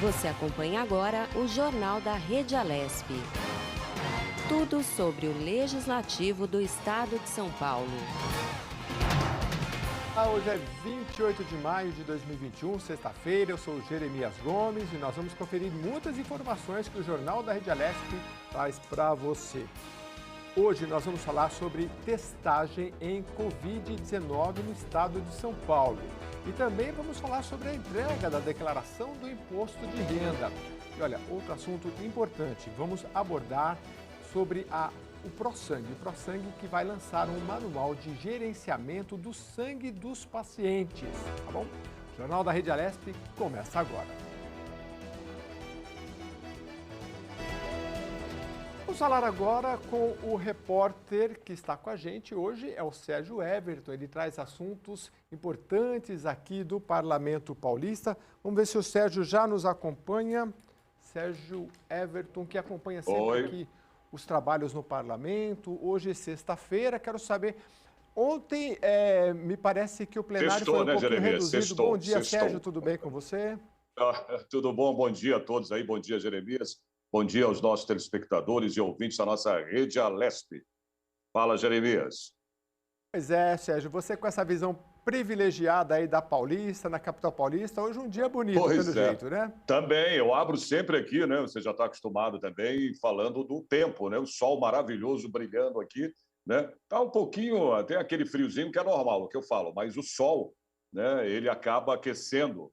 Você acompanha agora o Jornal da Rede Alesp. Tudo sobre o Legislativo do Estado de São Paulo. Hoje é 28 de maio de 2021, sexta-feira. Eu sou o Jeremias Gomes e nós vamos conferir muitas informações que o Jornal da Rede Alesp traz para você. Hoje nós vamos falar sobre testagem em Covid-19 no estado de São Paulo. E também vamos falar sobre a entrega da declaração do imposto de renda. E olha, outro assunto importante, vamos abordar sobre o ProSangue. O ProSangue que vai lançar um manual de gerenciamento do sangue dos pacientes, tá bom? O Jornal da Rede Alesp começa agora. Vamos falar agora com o repórter que está com a gente hoje, é o Sérgio Everton. Ele traz assuntos importantes aqui do Parlamento Paulista. Vamos ver se o Sérgio já nos acompanha. Sérgio Everton, que acompanha sempre aqui os trabalhos no Parlamento. Hoje é sexta-feira, quero saber... Ontem, me parece que o plenário foi um pouquinho reduzido. Bom dia, Sérgio, tudo bem com você? Tudo bom, bom dia a todos aí, bom dia, Jeremias. Bom dia aos nossos telespectadores e ouvintes da nossa Rede Alesp. Fala, Jeremias. Pois é, Sérgio, você com essa visão privilegiada aí da Paulista, na capital paulista, hoje um dia bonito, pelo jeito, né? Também, eu abro sempre aqui, né? Você já está acostumado também, falando do tempo, né? O sol maravilhoso brilhando aqui, né? Tá um pouquinho, tem aquele friozinho que é normal, o que eu falo, mas o sol, né? Ele acaba aquecendo,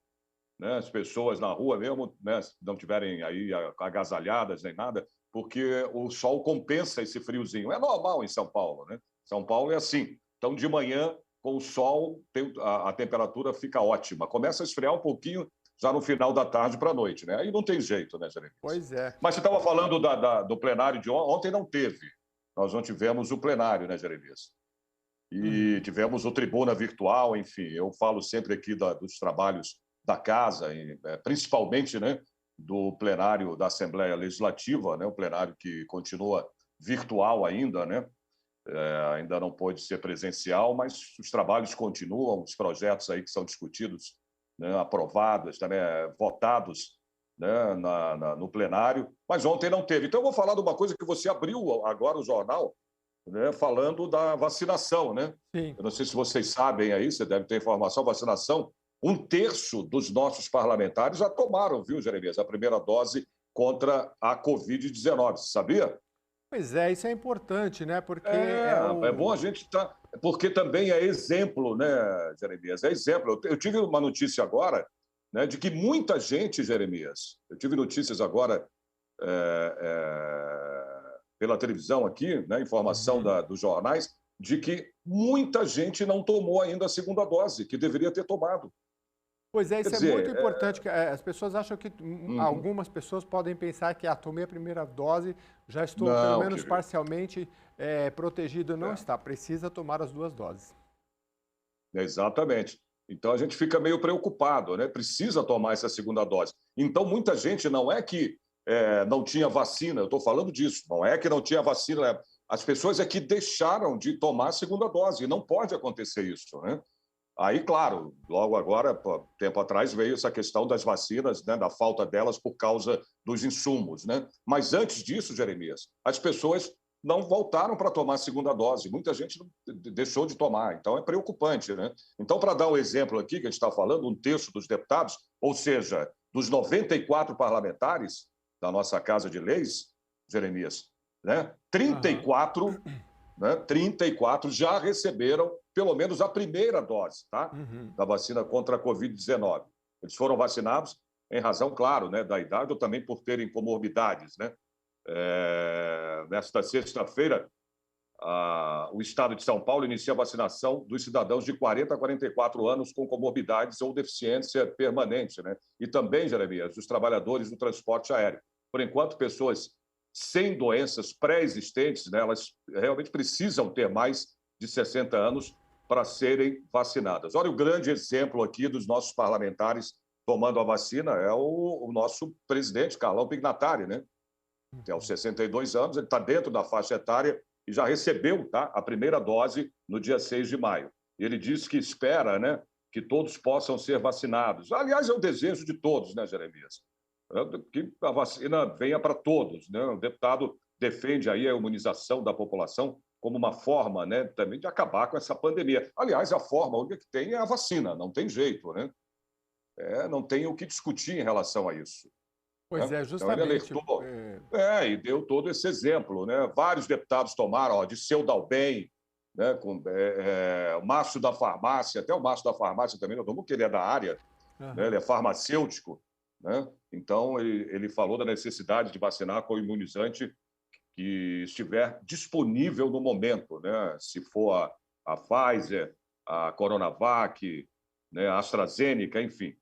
né, as pessoas na rua mesmo, né, não tiverem aí agasalhadas nem nada, porque o sol compensa esse friozinho. É normal em São Paulo, né? São Paulo é assim. Então, de manhã, com o sol, a temperatura fica ótima. Começa a esfriar um pouquinho já no final da tarde para a noite, né? Aí não tem jeito, né, Jeremias? Pois é. Mas você estava falando do plenário de ontem. Ontem não teve. Nós não tivemos o plenário, né, Jeremias? E tivemos o tribuna virtual, enfim. Eu falo sempre aqui dos trabalhos da casa, principalmente, né, do plenário da Assembleia Legislativa, né, o plenário que continua virtual ainda, né, ainda não pode ser presencial, mas os trabalhos continuam, os projetos aí que são discutidos, né, aprovados, também votados, né, no plenário, mas ontem não teve. Então, eu vou falar de uma coisa que você abriu agora o jornal, né, falando da vacinação, né? Sim. Eu não sei se vocês sabem aí, você deve ter informação, vacinação. 1/3 dos nossos parlamentares já tomaram, viu, Jeremias, a primeira dose contra a Covid-19, sabia? Pois é, isso é importante, né? Porque É bom a gente estar... Porque também é exemplo, né, Jeremias? É exemplo. Eu tive uma notícia agora, né, de que muita gente, Jeremias, eu tive notícias agora pela televisão aqui, né, informação dos jornais, de que muita gente não tomou ainda a segunda dose, que deveria ter tomado. Pois é, isso é muito importante. Que as pessoas acham que algumas pessoas podem pensar que tomei a primeira dose, já estou pelo menos parcialmente protegido. Não está, precisa tomar as 2 doses. Exatamente. Então a gente fica meio preocupado, né? Precisa tomar essa segunda dose. Então muita gente não é que não tinha vacina, eu estou falando disso, não é que não tinha vacina, as pessoas é que deixaram de tomar a segunda dose, e não pode acontecer isso, né? Aí, claro, logo agora, tempo atrás, veio essa questão das vacinas, né, da falta delas por causa dos insumos, né? Mas antes disso, Jeremias, as pessoas não voltaram para tomar a segunda dose. Muita gente deixou de tomar, então é preocupante, né? Então, para dar um exemplo aqui, que a gente está falando, 1/3 dos deputados, ou seja, dos 94 parlamentares da nossa Casa de Leis, Jeremias, né? 34 já receberam pelo menos a primeira dose, tá? Da vacina contra a Covid-19. Eles foram vacinados em razão, claro, né, da idade ou também por terem comorbidades, né? Nesta sexta-feira, o Estado de São Paulo inicia a vacinação dos cidadãos de 40 a 44 anos com comorbidades ou deficiência permanente, né? E também, Jeremias, os trabalhadores do transporte aéreo. Por enquanto, pessoas sem doenças pré-existentes, né, elas realmente precisam ter mais de 60 anos para serem vacinadas. Olha, o grande exemplo aqui dos nossos parlamentares tomando a vacina é o nosso presidente, Carlão Pignatari, né? Tem aos 62 anos, ele está dentro da faixa etária e já recebeu, tá, a primeira dose no dia 6 de maio. Ele disse que espera, né, que todos possam ser vacinados. Aliás, é o desejo de todos, né, Jeremias? que a vacina venha para todos, né? O deputado defende aí a imunização da população como uma forma, né, também de acabar com essa pandemia. Aliás, a forma única que tem é a vacina, não tem jeito, né? Não tem o que discutir em relação a isso. Pois Né? é, Então, ele justamente. alertou e deu todo esse exemplo. Né? Vários deputados tomaram, ó, Disseu Dalben, né? O Márcio da Farmácia, até o Márcio da Farmácia também, não vamos que ele é da área, né? Ele é farmacêutico. Né? Então, ele falou da necessidade de vacinar com o imunizante que estiver disponível no momento. Né? Se for a Pfizer, a Coronavac, né? A AstraZeneca, enfim.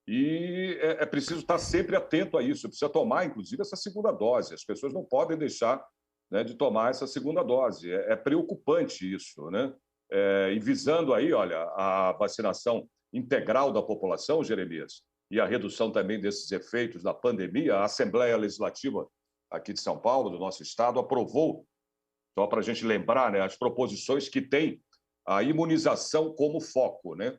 E é preciso estar sempre atento a isso, precisa tomar, inclusive, essa segunda dose. As pessoas não podem deixar, né, de tomar essa segunda dose. É preocupante isso, né? E visando aí, olha, a vacinação integral da população, Jeremias, e a redução também desses efeitos da pandemia, a Assembleia Legislativa aqui de São Paulo, do nosso estado, aprovou, só para a gente lembrar, né, as proposições que têm a imunização como foco, né?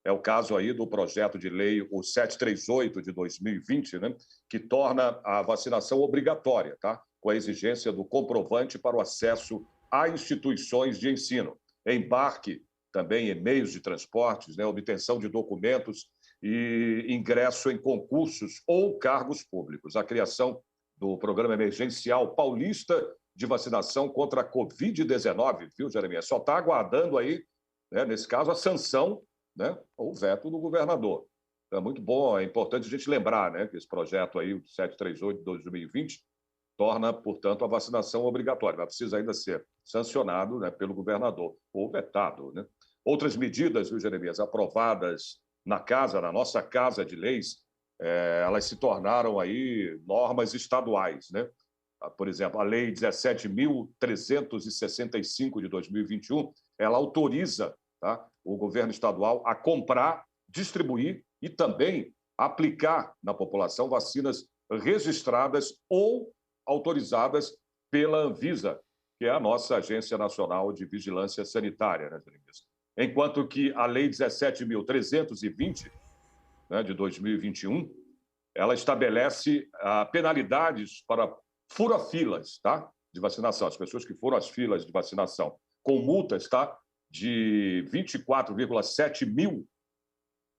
É o caso aí do projeto de lei, o 738 de 2020, né, que torna a vacinação obrigatória, tá? Com a exigência do comprovante para o acesso a instituições de ensino, embarque também em meios de transportes, né, obtenção de documentos e ingresso em concursos ou cargos públicos. A criação do Programa Emergencial Paulista de Vacinação contra a Covid-19, viu, Jeremias? Só está aguardando aí, né, nesse caso, a sanção, né, ou o veto do governador. Então, é muito bom, é importante a gente lembrar, né, que esse projeto aí, o 738 de 2020, torna, portanto, a vacinação obrigatória, mas precisa ainda ser sancionado, né, pelo governador, ou vetado. Né? Outras medidas, viu, Jeremias, aprovadas na nossa Casa de Leis, elas se tornaram aí normas estaduais. Né? Por exemplo, a Lei 17.365 de 2021, ela autoriza, tá, o governo estadual a comprar, distribuir e também aplicar na população vacinas registradas ou autorizadas pela Anvisa, que é a nossa Agência Nacional de Vigilância Sanitária, né, enquanto que a Lei 17.320, né, de 2021, ela estabelece penalidades para fura-filas, tá, de vacinação, as pessoas que foram às filas de vacinação, com multas, tá, de 24,7 mil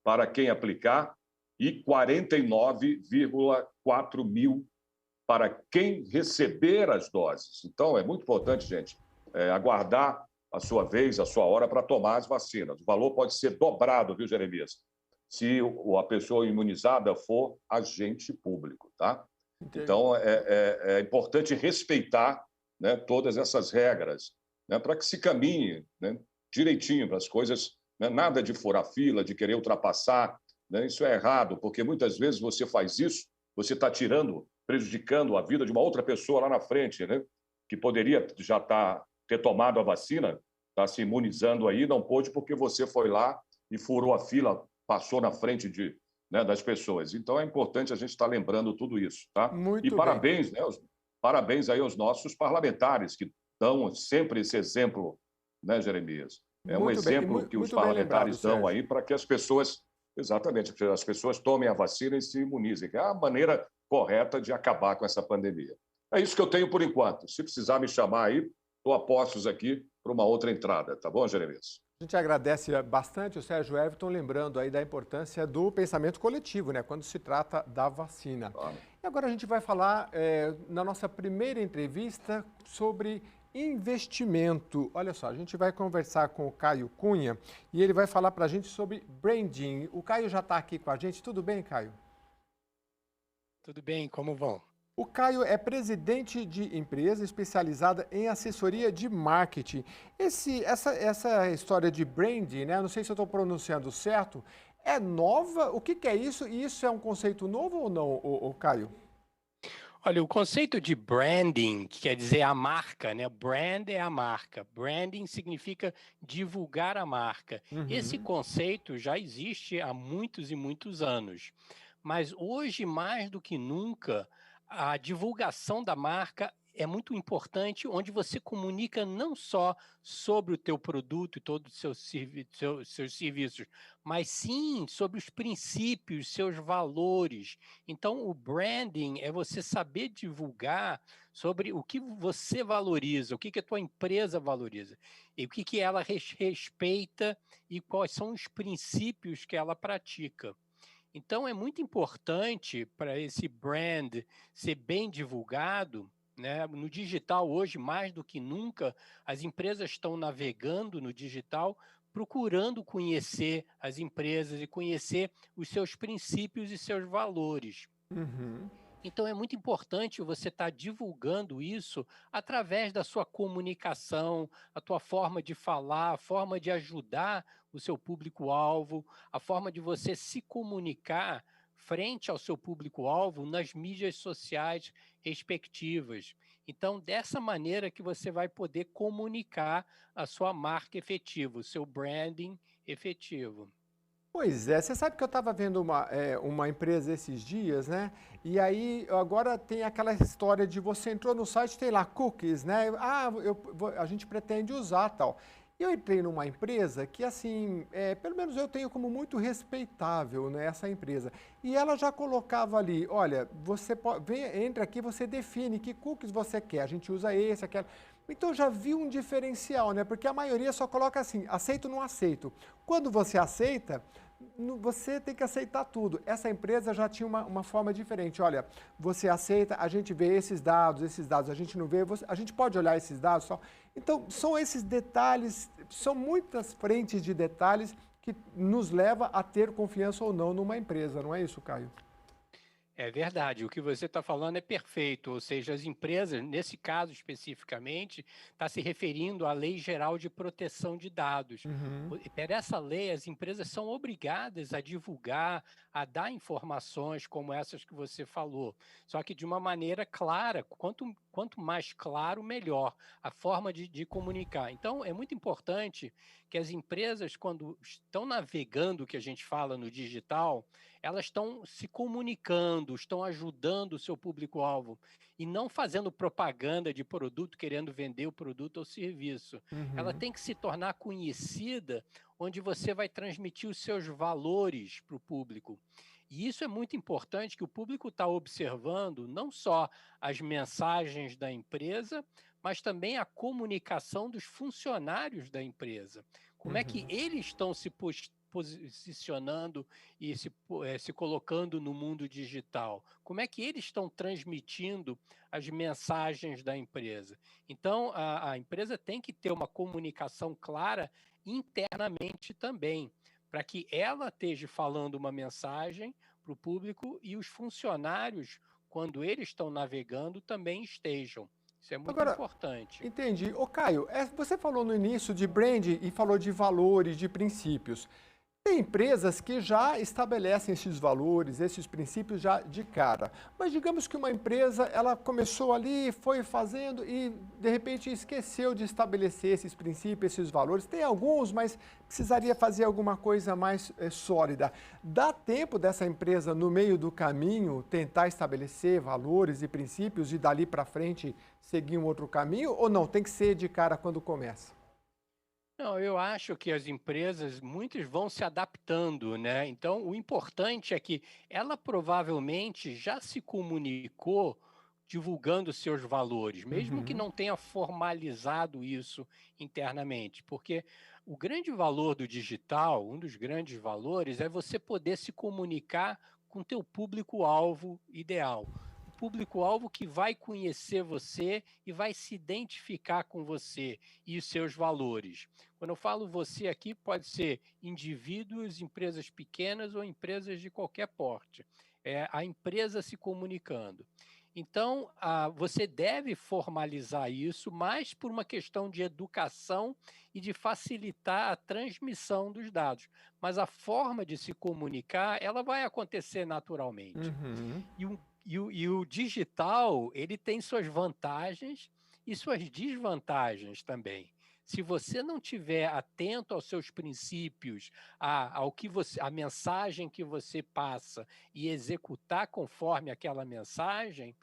para quem aplicar e 49,4 mil para quem receber as doses. Então, é muito importante, gente, aguardar a sua vez, a sua hora para tomar as vacinas. O valor pode ser dobrado, viu, Jeremias? Se a pessoa imunizada for agente público, tá? Entendi. Então, é importante respeitar, né, todas essas regras, né, para que se caminhe, né, direitinho para as coisas, né? Nada de furar fila, de querer ultrapassar, né? Isso é errado, porque muitas vezes você faz isso, você está prejudicando a vida de uma outra pessoa lá na frente, né? Que poderia já ter tomado a vacina, está se imunizando aí, não pôde porque você foi lá e furou a fila, passou na frente né, das pessoas. Então, é importante a gente estar lembrando tudo isso. Tá? Muito e parabéns, né, parabéns aí aos nossos parlamentares, que dão sempre esse exemplo, né, Jeremias? É um exemplo que os parlamentares dão aí para que as pessoas, exatamente, as pessoas tomem a vacina e se imunizem, que é a maneira correta de acabar com essa pandemia. É isso que eu tenho por enquanto. Se precisar me chamar aí, estou a postos aqui para uma outra entrada. Tá bom, Jeremias? A gente agradece bastante o Sérgio Everton, lembrando aí da importância do pensamento coletivo, né, quando se trata da vacina. Claro. E agora a gente vai falar, na nossa primeira entrevista, sobre investimento. Olha só, a gente vai conversar com o Caio Cunha e ele vai falar para a gente sobre branding. O Caio já está aqui com a gente. Tudo bem, Caio? Tudo bem, como vão? O Caio é presidente de empresa especializada em assessoria de marketing. Essa história de branding, né? Não sei se eu estou pronunciando certo, é nova? O que é isso? E isso é um conceito novo ou não, o Caio? Olha, o conceito de branding, que quer dizer a marca, né? Brand é a marca. Branding significa divulgar a marca. Uhum. Esse conceito já existe há muitos e muitos anos. Mas hoje, mais do que nunca, a divulgação da marca é muito importante, onde você comunica não só sobre o teu produto e todos os seus serviços, mas sim sobre os princípios, seus valores. Então, o branding é você saber divulgar sobre o que você valoriza, o que a tua empresa valoriza, e o que ela respeita e quais são os princípios que ela pratica. Então, é muito importante para esse brand ser bem divulgado, né? No digital, hoje, mais do que nunca, as empresas estão navegando no digital, procurando conhecer as empresas e conhecer os seus princípios e seus valores. Uhum. Então, é muito importante você estar divulgando isso através da sua comunicação, a tua forma de falar, a forma de ajudar o seu público-alvo, a forma de você se comunicar frente ao seu público-alvo nas mídias sociais respectivas. Então, dessa maneira que você vai poder comunicar a sua marca efetiva, o seu branding efetivo. Pois é, você sabe que eu estava vendo uma empresa esses dias, né? E aí agora tem aquela história de você entrou no site, tem lá cookies, né? Ah, a gente pretende usar tal. E eu entrei numa empresa que, assim, pelo menos eu tenho como muito respeitável, né, essa empresa. E ela já colocava ali, olha, você entra aqui, você define que cookies você quer. A gente usa esse, aquele. Então já vi um diferencial, né? Porque a maioria só coloca assim, aceito ou não aceito. Quando você aceita, você tem que aceitar tudo. Essa empresa já tinha uma forma diferente. Olha, você aceita, a gente vê esses dados, a gente não vê, a gente pode olhar esses dados só. Então, são esses detalhes, são muitas frentes de detalhes que nos leva a ter confiança ou não numa empresa, não é isso, Caio? É verdade, o que você está falando é perfeito, ou seja, as empresas, nesse caso especificamente, está se referindo à Lei Geral de Proteção de Dados. Uhum. E por essa lei, as empresas são obrigadas a divulgar, a dar informações como essas que você falou, só que de uma maneira clara, quanto mais claro, melhor, a forma de comunicar. Então, é muito importante que as empresas, quando estão navegando, o que a gente fala no digital, elas estão se comunicando, estão ajudando o seu público-alvo e não fazendo propaganda de produto, querendo vender o produto ou serviço. Ela Uhum. tem que se tornar conhecida, onde você vai transmitir os seus valores para o público. E isso é muito importante, que o público está observando não só as mensagens da empresa, mas também a comunicação dos funcionários da empresa. Como é que Uhum. eles estão se posicionando e se colocando no mundo digital? Como é que eles estão transmitindo as mensagens da empresa? Então, a empresa tem que ter uma comunicação clara internamente também, para que ela esteja falando uma mensagem para o público e os funcionários, quando eles estão navegando, também estejam. Isso é muito Agora, importante. entendi. Ô, Caio, você falou no início de brand e falou de valores, de princípios. Tem empresas que já estabelecem esses valores, esses princípios já de cara. Mas digamos que uma empresa, ela começou ali, foi fazendo e de repente esqueceu de estabelecer esses princípios, esses valores. Tem alguns, mas precisaria fazer alguma coisa mais sólida. Dá tempo dessa empresa, no meio do caminho, tentar estabelecer valores e princípios e dali para frente seguir um outro caminho? Ou não? Tem que ser de cara quando começa? Não, eu acho que as empresas, muitas vão se adaptando, né? Então, o importante é que ela provavelmente já se comunicou divulgando seus valores, mesmo que Uhum. não tenha formalizado isso internamente, porque o grande valor do digital, um dos grandes valores, é você poder se comunicar com teu público-alvo ideal. O público-alvo que vai conhecer você e vai se identificar com você e os seus valores. Quando eu falo você aqui, pode ser indivíduos, empresas pequenas ou empresas de qualquer porte. É a empresa se comunicando. Então, você deve formalizar isso mais por uma questão de educação e de facilitar a transmissão dos dados. Mas a forma de se comunicar, ela vai acontecer naturalmente. Uhum. E o digital, ele tem suas vantagens e suas desvantagens também. Se você não tiver atento aos seus princípios, ao que a mensagem que você passa e executar conforme aquela mensagem,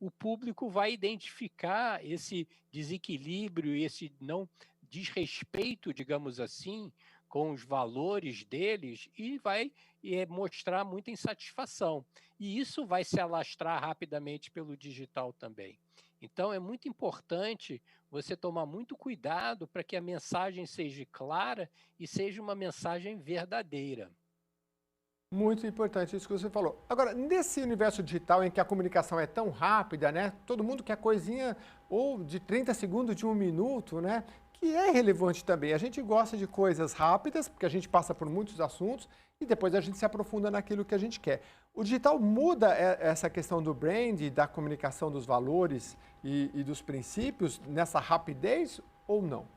o público vai identificar esse desequilíbrio e esse não desrespeito, digamos assim, com os valores deles e vai mostrar muita insatisfação. E isso vai se alastrar rapidamente pelo digital também. Então, é muito importante você tomar muito cuidado para que a mensagem seja clara e seja uma mensagem verdadeira. Muito importante isso que você falou. Agora, nesse universo digital em que a comunicação é tão rápida, né? Todo mundo quer coisinha ou de 30 segundos, de 1 minuto, né? Que é relevante também. A gente gosta de coisas rápidas, porque a gente passa por muitos assuntos e depois a gente se aprofunda naquilo que a gente quer. O digital muda essa questão do brand, da comunicação dos valores e dos princípios nessa rapidez ou não?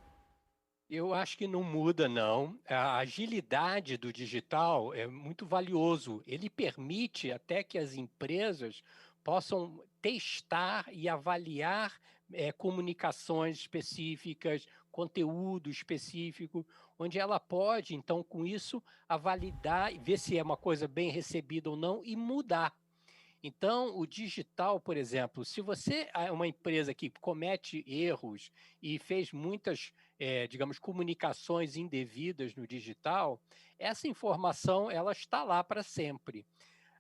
Eu acho que não muda, não. A agilidade do digital é muito valioso. Ele permite até que as empresas possam testar e avaliar comunicações específicas, conteúdo específico, onde ela pode, então, com isso, validar e ver se é uma coisa bem recebida ou não e mudar. Então, o digital, por exemplo, se você é uma empresa que comete erros e fez muitas, digamos, comunicações indevidas no digital, essa informação ela está lá para sempre.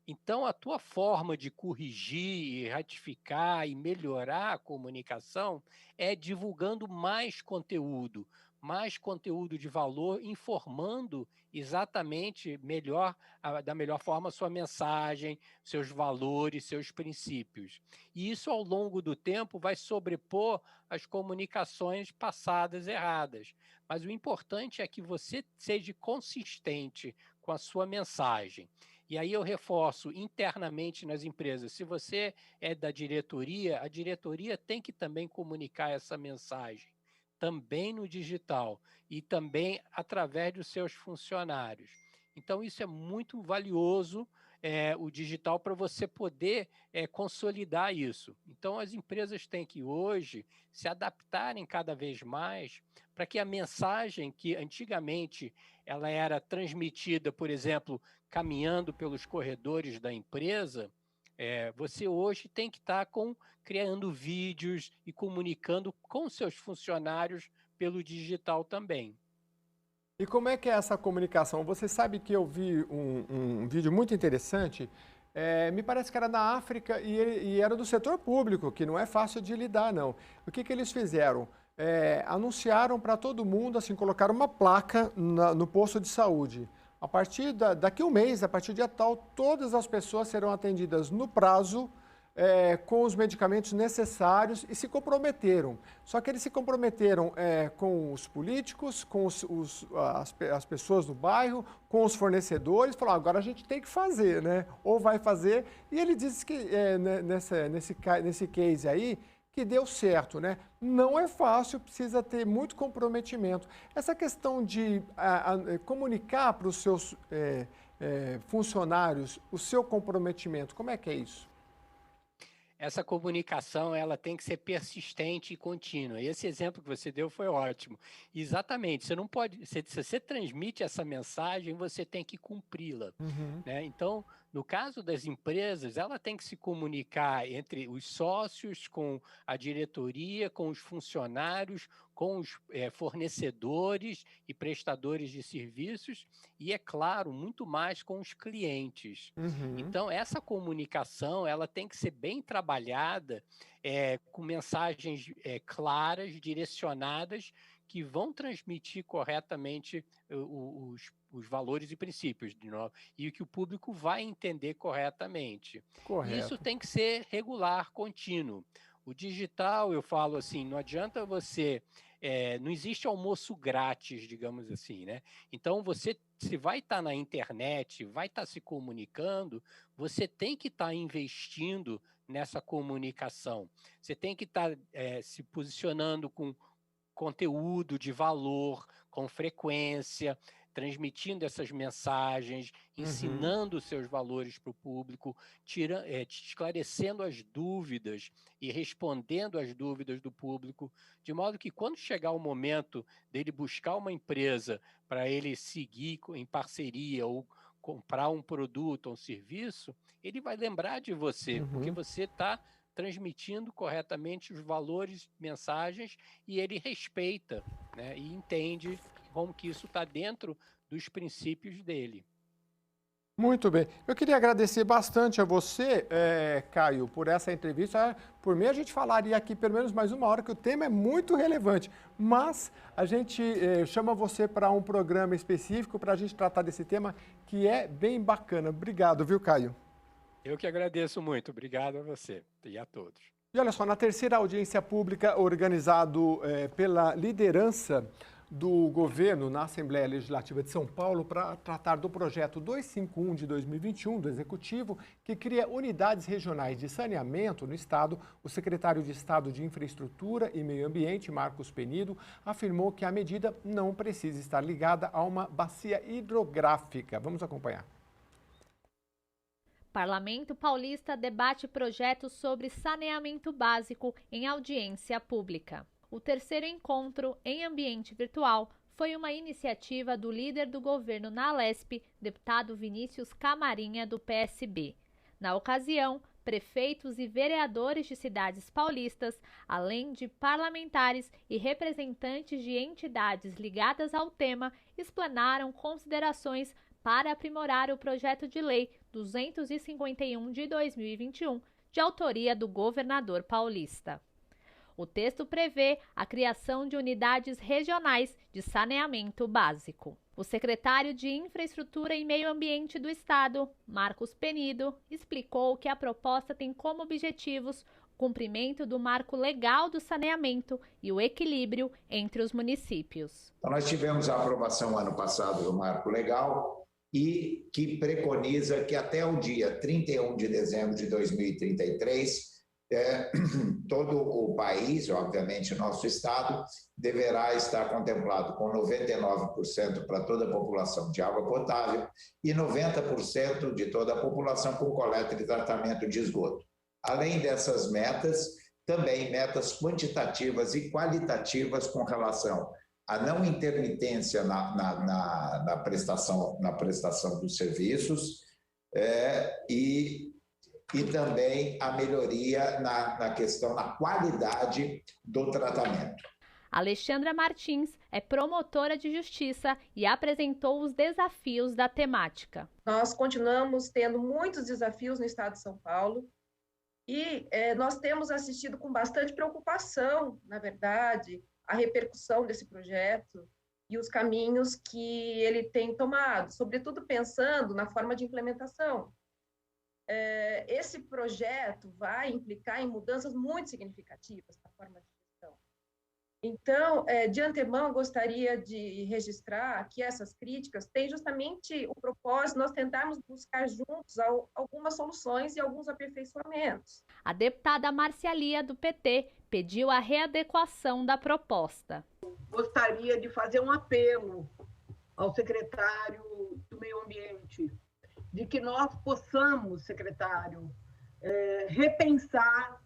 Então, a tua forma de corrigir, e ratificar e melhorar a comunicação é divulgando mais conteúdo de valor, informando exatamente melhor, da melhor forma, a sua mensagem, seus valores, seus princípios. E isso, ao longo do tempo, vai sobrepor as comunicações passadas erradas. Mas o importante é que você seja consistente com a sua mensagem. E aí eu reforço internamente nas empresas, se você é da diretoria, a diretoria tem que também comunicar essa mensagem, também no digital e também através dos seus funcionários. Então isso é muito valioso, o digital, para você poder consolidar isso. Então as empresas têm que hoje se adaptarem cada vez mais para que a mensagem que antigamente ela era transmitida, por exemplo, caminhando pelos corredores da empresa, você hoje tem que estar criando vídeos e comunicando com seus funcionários pelo digital também. E como é que é essa comunicação? Você sabe que eu vi um vídeo muito interessante, me parece que era na África e era do setor público, que não é fácil de lidar, não. O que eles fizeram? Anunciaram para todo mundo, assim, colocaram uma placa no posto de saúde. A partir daqui um mês, a partir do dia tal, todas as pessoas serão atendidas no prazo, com os medicamentos necessários e se comprometeram. Só que eles se comprometeram com os políticos, com as pessoas do bairro, com os fornecedores, falaram, agora a gente tem que fazer, né? Ou vai fazer. E ele disse que nesse case aí, que deu certo, né? Não é fácil, precisa ter muito comprometimento. Essa questão de comunicar para os seus funcionários o seu comprometimento, como é que é isso? Essa comunicação ela tem que ser persistente e contínua. Esse exemplo que você deu foi ótimo. Exatamente, você não pode, se você transmite essa mensagem, você tem que cumpri-la, Uhum. né? Então, no caso das empresas, ela tem que se comunicar entre os sócios, com a diretoria, com os funcionários, com os fornecedores e prestadores de serviços e, é claro, muito mais com os clientes. Uhum. Então, essa comunicação ela tem que ser bem trabalhada, com mensagens claras, direcionadas, que vão transmitir corretamente os valores e princípios e que o público vai entender corretamente. E isso Correto. tem que ser regular, contínuo. O digital, eu falo assim, não adianta você... não existe almoço grátis, digamos assim, né? Então, se vai estar na internet, vai estar se comunicando, você tem que estar investindo nessa comunicação. Você tem que estar se posicionando com conteúdo de valor, com frequência, transmitindo essas mensagens, Uhum. ensinando os seus valores para o público, esclarecendo as dúvidas e respondendo às dúvidas do público, de modo que quando chegar o momento dele buscar uma empresa para ele seguir em parceria ou comprar um produto ou um serviço, ele vai lembrar de você, porque Uhum. você está transmitindo corretamente os valores, mensagens, e ele respeita, né, e entende como que isso está dentro dos princípios dele. Muito bem. Eu queria agradecer bastante a você, Caio, por essa entrevista. Por mim, a gente falaria aqui pelo menos mais uma hora, que o tema é muito relevante. Mas a gente chama você para um programa específico para a gente tratar desse tema, que é bem bacana. Obrigado, viu, Caio? Eu que agradeço muito. Obrigado a você e a todos. E olha só, na terceira audiência pública organizado pela liderança do governo na Assembleia Legislativa de São Paulo para tratar do projeto 251 de 2021 do Executivo, que cria unidades regionais de saneamento no Estado, o secretário de Estado de Infraestrutura e Meio Ambiente, Marcos Penido, afirmou que a medida não precisa estar ligada a uma bacia hidrográfica. Vamos acompanhar. Parlamento Paulista debate projetos sobre saneamento básico em audiência pública. O terceiro encontro, em ambiente virtual, foi uma iniciativa do líder do governo na Alesp, deputado Vinícius Camarinha, do PSB. Na ocasião, prefeitos e vereadores de cidades paulistas, além de parlamentares e representantes de entidades ligadas ao tema, explanaram considerações para aprimorar o projeto de lei 251 de 2021, de autoria do governador paulista. O texto prevê a criação de unidades regionais de saneamento básico. O secretário de Infraestrutura e Meio Ambiente do Estado, Marcos Penido, explicou que a proposta tem como objetivos o cumprimento do marco legal do saneamento e o equilíbrio entre os municípios. Então, nós tivemos a aprovação ano passado do marco legal e que preconiza que até o dia 31 de dezembro de 2033, todo o país, obviamente nosso estado, deverá estar contemplado com 99% para toda a população de água potável e 90% de toda a população com coleta e tratamento de esgoto. Além dessas metas, também metas quantitativas e qualitativas com relação à não intermitência na prestação dos serviços e também a melhoria na questão da qualidade do tratamento. Alexandra Martins é promotora de justiça e apresentou os desafios da temática. Nós continuamos tendo muitos desafios no estado de São Paulo e nós temos assistido com bastante preocupação, na verdade, a repercussão desse projeto e os caminhos que ele tem tomado, sobretudo pensando na forma de implementação. Esse projeto vai implicar em mudanças muito significativas na forma de gestão. Então, de antemão, eu gostaria de registrar que essas críticas têm justamente o propósito de nós tentarmos buscar juntos algumas soluções e alguns aperfeiçoamentos. A deputada Márcia Lia, do PT, pediu a readequação da proposta. Gostaria de fazer um apelo ao secretário do Meio Ambiente, de que nós possamos, secretário, repensar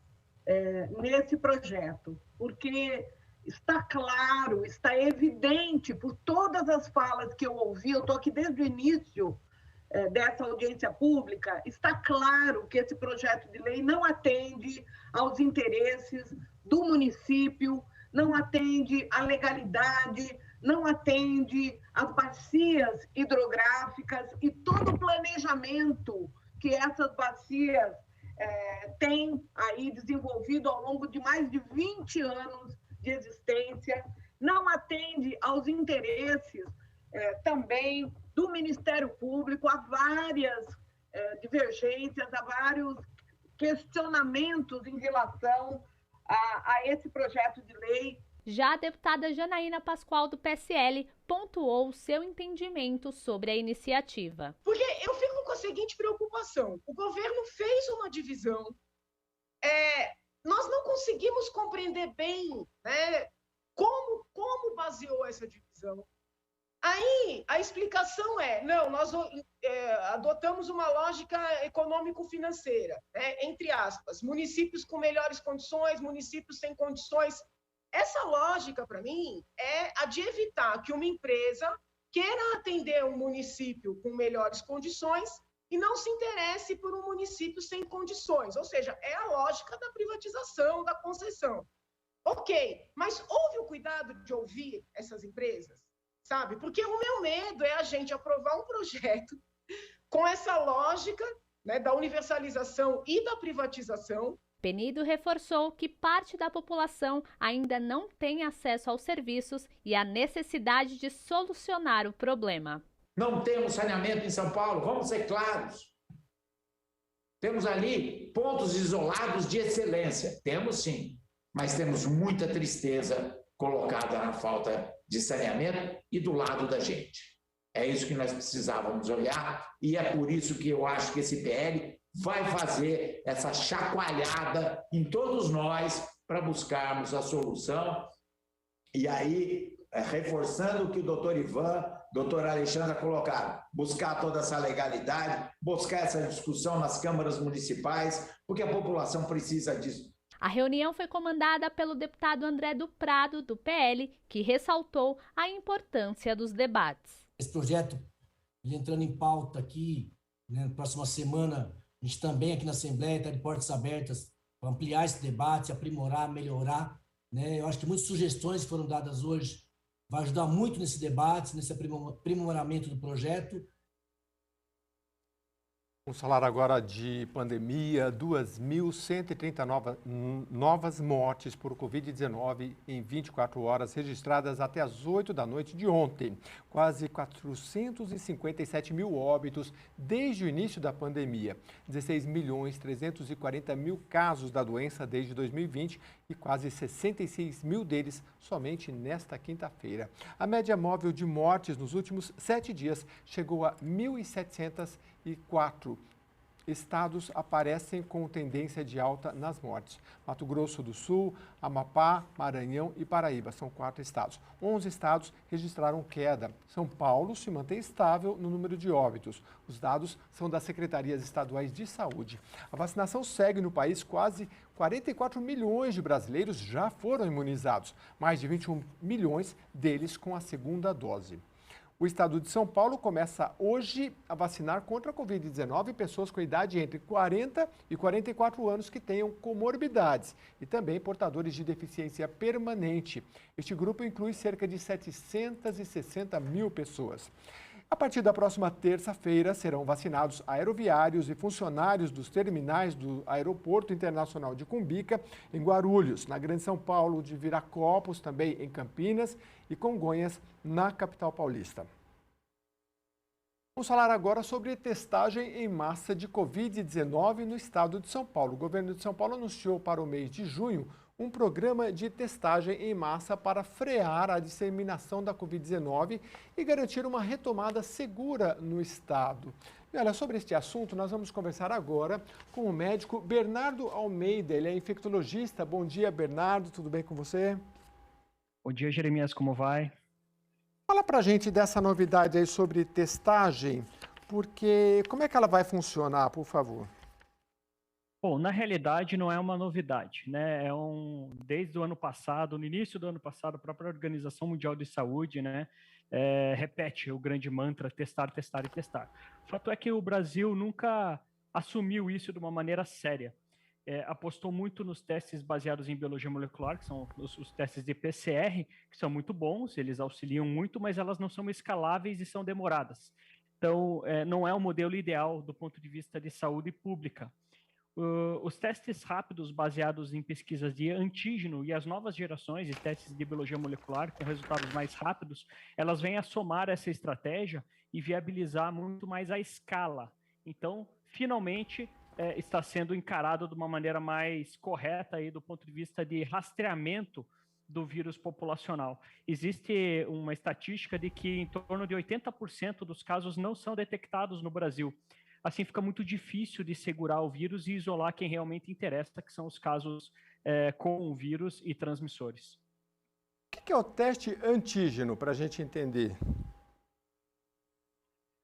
nesse projeto, porque está claro, está evidente por todas as falas que eu ouvi, eu estou aqui desde o início dessa audiência pública, está claro que esse projeto de lei não atende aos interesses do município, não atende à legalidade, não atende às bacias hidrográficas e todo o planejamento que essas bacias têm aí desenvolvido ao longo de mais de 20 anos de existência, não atende aos interesses também do Ministério Público, a várias divergências, a vários questionamentos em relação a esse projeto de lei. Já a deputada Janaína Pascoal, do PSL, pontuou seu entendimento sobre a iniciativa. Porque eu fico com a seguinte preocupação. O governo fez uma divisão. Nós não conseguimos compreender bem, né, como baseou essa divisão. Aí a explicação não, nós adotamos uma lógica econômico-financeira, né, entre aspas, municípios com melhores condições, municípios sem condições. Essa lógica, para mim, é a de evitar que uma empresa queira atender um município com melhores condições e não se interesse por um município sem condições. Ou seja, é a lógica da privatização, da concessão. Ok, mas houve o cuidado de ouvir essas empresas, sabe? Porque o meu medo é a gente aprovar um projeto com essa lógica, né, da universalização e da privatização. Penido reforçou que parte da população ainda não tem acesso aos serviços e a necessidade de solucionar o problema. Não temos saneamento em São Paulo, vamos ser claros. Temos ali pontos isolados de excelência, temos sim, mas temos muita tristeza colocada na falta de saneamento e do lado da gente. É isso que nós precisávamos olhar e é por isso que eu acho que esse PL vai fazer essa chacoalhada em todos nós para buscarmos a solução. E aí, reforçando o que o doutor Ivan, doutor Alexandra colocaram, buscar toda essa legalidade, buscar essa discussão nas câmaras municipais, porque a população precisa disso. A reunião foi comandada pelo deputado André do Prado, do PL, que ressaltou a importância dos debates. Esse projeto, ele entrando em pauta aqui, né, na próxima semana, a gente também aqui na Assembleia está de portas abertas para ampliar esse debate, aprimorar, melhorar. Né? Eu acho que muitas sugestões que foram dadas hoje vai ajudar muito nesse debate, nesse aprimoramento do projeto. Vamos falar agora de pandemia, 2.130 novas mortes por Covid-19 em 24 horas, registradas até as 8 da noite de ontem. Quase 457 mil óbitos desde o início da pandemia. 16.340.000 casos da doença desde 2020 e quase 66 mil deles somente nesta quinta-feira. A média móvel de mortes nos últimos 7 dias chegou a 1.704. Estados aparecem com tendência de alta nas mortes. Mato Grosso do Sul, Amapá, Maranhão e Paraíba são 4 estados. 11 estados registraram queda. São Paulo se mantém estável no número de óbitos. Os dados são das secretarias estaduais de saúde. A vacinação segue no país. Quase 44 milhões de brasileiros já foram imunizados. Mais de 21 milhões deles com a segunda dose. O estado de São Paulo começa hoje a vacinar contra a Covid-19 pessoas com idade entre 40 e 44 anos que tenham comorbidades e também portadores de deficiência permanente. Este grupo inclui cerca de 760 mil pessoas. A partir da próxima terça-feira, serão vacinados aeroviários e funcionários dos terminais do Aeroporto Internacional de Cumbica, em Guarulhos, na Grande São Paulo, de Viracopos, também em Campinas e Congonhas, na capital paulista. Vamos falar agora sobre testagem em massa de Covid-19 no estado de São Paulo. O governo de São Paulo anunciou para o mês de junho um programa de testagem em massa para frear a disseminação da Covid-19 e garantir uma retomada segura no estado. E olha, sobre este assunto, nós vamos conversar agora com o médico Bernardo Almeida. Ele é infectologista. Bom dia, Bernardo. Tudo bem com você? Bom dia, Jeremias. Como vai? Fala pra gente dessa novidade aí sobre testagem, porque como é que ela vai funcionar, por favor? Bom, na realidade não é uma novidade, né? Desde o ano passado, no início do ano passado, a própria Organização Mundial de Saúde, né, repete o grande mantra testar, testar e testar. O fato é que o Brasil nunca assumiu isso de uma maneira séria. Apostou muito nos testes baseados em biologia molecular, que são os testes de PCR, que são muito bons, eles auxiliam muito, mas elas não são escaláveis e são demoradas. Então, não é o modelo ideal do ponto de vista de saúde pública. Os testes rápidos baseados em pesquisas de antígeno e as novas gerações de testes de biologia molecular com resultados mais rápidos, elas vêm a somar essa estratégia e viabilizar muito mais a escala. Então, finalmente, está sendo encarado de uma maneira mais correta aí do ponto de vista de rastreamento do vírus populacional. Existe uma estatística de que em torno de 80% dos casos não são detectados no Brasil. Assim fica muito difícil de segurar o vírus e isolar quem realmente interessa, que são os casos com o vírus e transmissores. O que é o teste antígeno, para a gente entender?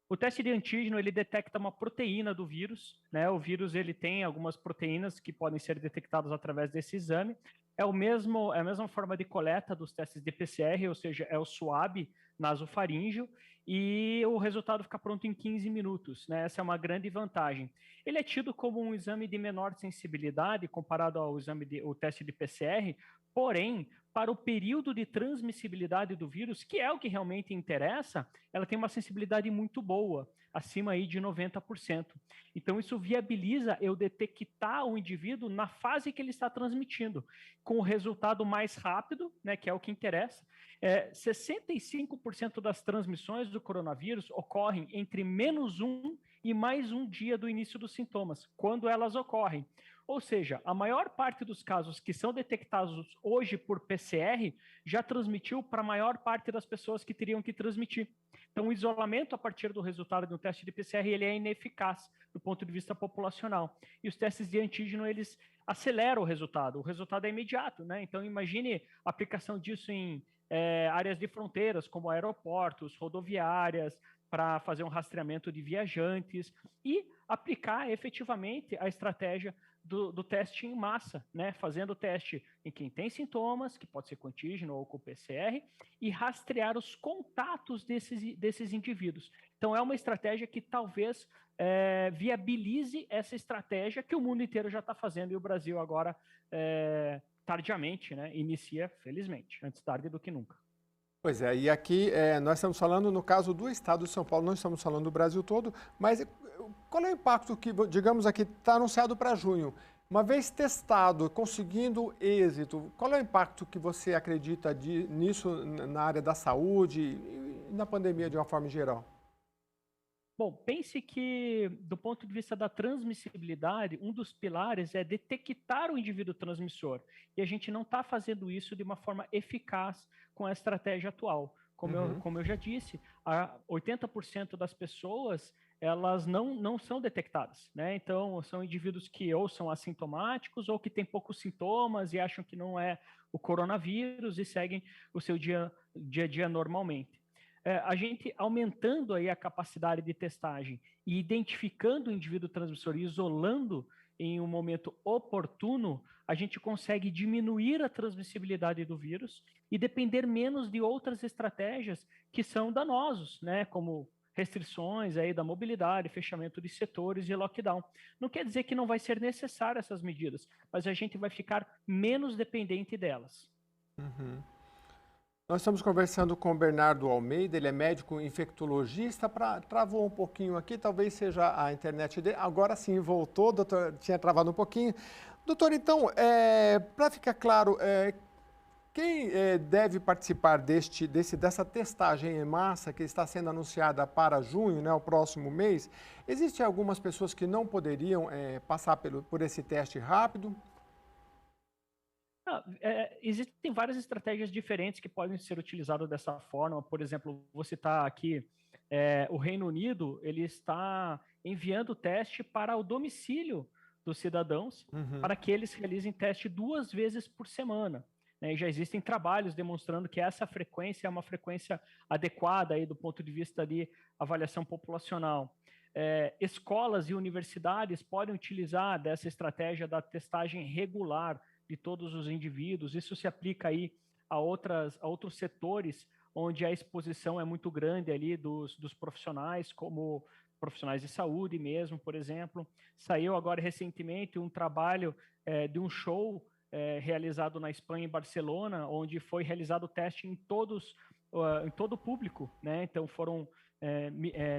O teste de antígeno, ele detecta uma proteína do vírus, né? O vírus, ele tem algumas proteínas que podem ser detectadas através desse exame. é a mesma forma de coleta dos testes de PCR, ou seja, é o swab nasofaríngeo, e o resultado fica pronto em 15 minutos, né? Essa é uma grande vantagem. Ele é tido como um exame de menor sensibilidade comparado ao o teste de PCR, porém, para o período de transmissibilidade do vírus, que é o que realmente interessa, ela tem uma sensibilidade muito boa, acima aí de 90%. Então, isso viabiliza eu detectar o indivíduo na fase que ele está transmitindo, com o resultado mais rápido, né, que é o que interessa. 65% das transmissões do coronavírus ocorrem entre -1 e +1 dia do início dos sintomas, quando elas ocorrem. Ou seja, a maior parte dos casos que são detectados hoje por PCR já transmitiu para a maior parte das pessoas que teriam que transmitir. Então, o isolamento a partir do resultado de um teste de PCR ele é ineficaz do ponto de vista populacional. E os testes de antígeno, eles aceleram o resultado é imediato, né? Então, imagine a aplicação disso em áreas de fronteiras, como aeroportos, rodoviárias, para fazer um rastreamento de viajantes e aplicar efetivamente a estratégia do teste em massa, né? Fazendo o teste em quem tem sintomas, que pode ser com antígeno ou com PCR, e rastrear os contatos desses indivíduos. Então, é uma estratégia que talvez viabilize essa estratégia que o mundo inteiro já está fazendo, e o Brasil agora, tardiamente, né, inicia, felizmente, antes tarde do que nunca. Pois é, e aqui nós estamos falando no caso do estado de São Paulo, não estamos falando do Brasil todo, mas qual é o impacto que, digamos aqui, está anunciado para junho? Uma vez testado, conseguindo êxito, qual é o impacto que você acredita nisso na área da saúde e na pandemia de uma forma geral? Bom, pense que, do ponto de vista da transmissibilidade, um dos pilares é detectar o indivíduo transmissor. E a gente não está fazendo isso de uma forma eficaz com a estratégia atual. Como eu já disse, 80% das pessoas elas não são detectadas, né? Então, são indivíduos que ou são assintomáticos ou que têm poucos sintomas e acham que não é o coronavírus e seguem o seu dia a dia normalmente. A gente aumentando aí a capacidade de testagem e identificando o indivíduo transmissor e isolando em um momento oportuno, a gente consegue diminuir a transmissibilidade do vírus e depender menos de outras estratégias que são danosos, né? Como restrições aí da mobilidade, fechamento de setores e lockdown. Não quer dizer que não vai ser necessário essas medidas, mas a gente vai ficar menos dependente delas. Uhum. Nós estamos conversando com o Bernardo Almeida, ele é médico infectologista. Travou um pouquinho aqui, talvez seja a internet dele. Agora sim, voltou, doutor, tinha travado um pouquinho. Doutor, então, para ficar claro, quem deve participar dessa testagem em massa que está sendo anunciada para junho, né, o próximo mês? Existem algumas pessoas que não poderiam passar por esse teste rápido? Existem várias estratégias diferentes que podem ser utilizadas dessa forma. Por exemplo, vou citar aqui, o Reino Unido, ele está enviando o teste para o domicílio dos cidadãos, para que eles realizem teste 2 vezes por semana. Né? E já existem trabalhos demonstrando que essa frequência é uma frequência adequada aí do ponto de vista de avaliação populacional. Escolas e universidades podem utilizar dessa estratégia da testagem regular de todos os indivíduos. Isso se aplica aí a outros setores onde a exposição é muito grande ali dos profissionais, como profissionais de saúde mesmo, por exemplo. Saiu agora recentemente um trabalho de um show realizado na Espanha, em Barcelona, onde foi realizado o teste em todo o público, né? Então foram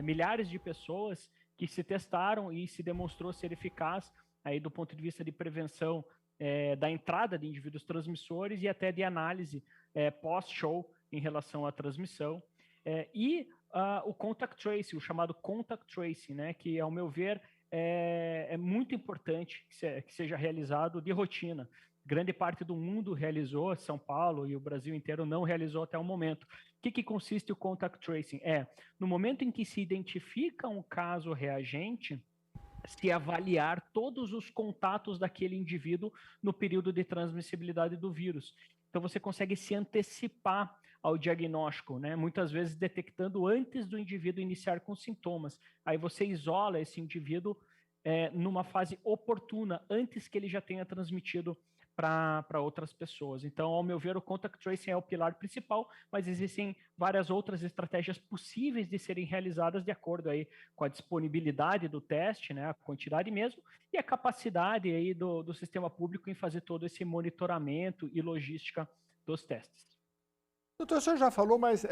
milhares de pessoas que se testaram e se demonstrou ser eficaz aí do ponto de vista de prevenção da entrada de indivíduos transmissores e até de análise pós-show em relação à transmissão. O contact tracing, o chamado contact tracing, né, que, ao meu ver, é muito importante que seja realizado de rotina. Grande parte do mundo realizou, São Paulo e o Brasil inteiro não realizou até o momento. O que consiste o contact tracing? No momento em que se identifica um caso reagente, se avaliar todos os contatos daquele indivíduo no período de transmissibilidade do vírus. Então, você consegue se antecipar ao diagnóstico, né? Muitas vezes detectando antes do indivíduo iniciar com sintomas. Aí você isola esse indivíduo numa fase oportuna, antes que ele já tenha transmitido para outras pessoas. Então, ao meu ver, o contact tracing é o pilar principal, mas existem várias outras estratégias possíveis de serem realizadas de acordo aí com a disponibilidade do teste, né, a quantidade mesmo, e a capacidade aí do sistema público em fazer todo esse monitoramento e logística dos testes. Doutor, o senhor já falou, mas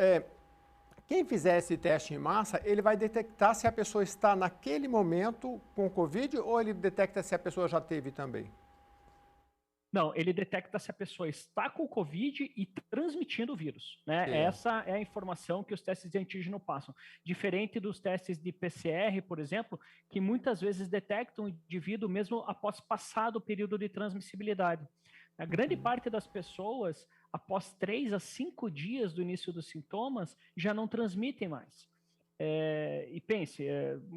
quem fizer esse teste em massa, ele vai detectar se a pessoa está naquele momento com Covid ou ele detecta se a pessoa já teve também? Não, ele detecta se a pessoa está com o Covid e transmitindo o vírus, né? Essa é a informação que os testes de antígeno passam. Diferente dos testes de PCR, por exemplo, que muitas vezes detectam o indivíduo mesmo após passado o período de transmissibilidade. A grande parte das pessoas, após 3 a 5 dias do início dos sintomas, já não transmitem mais. E pense,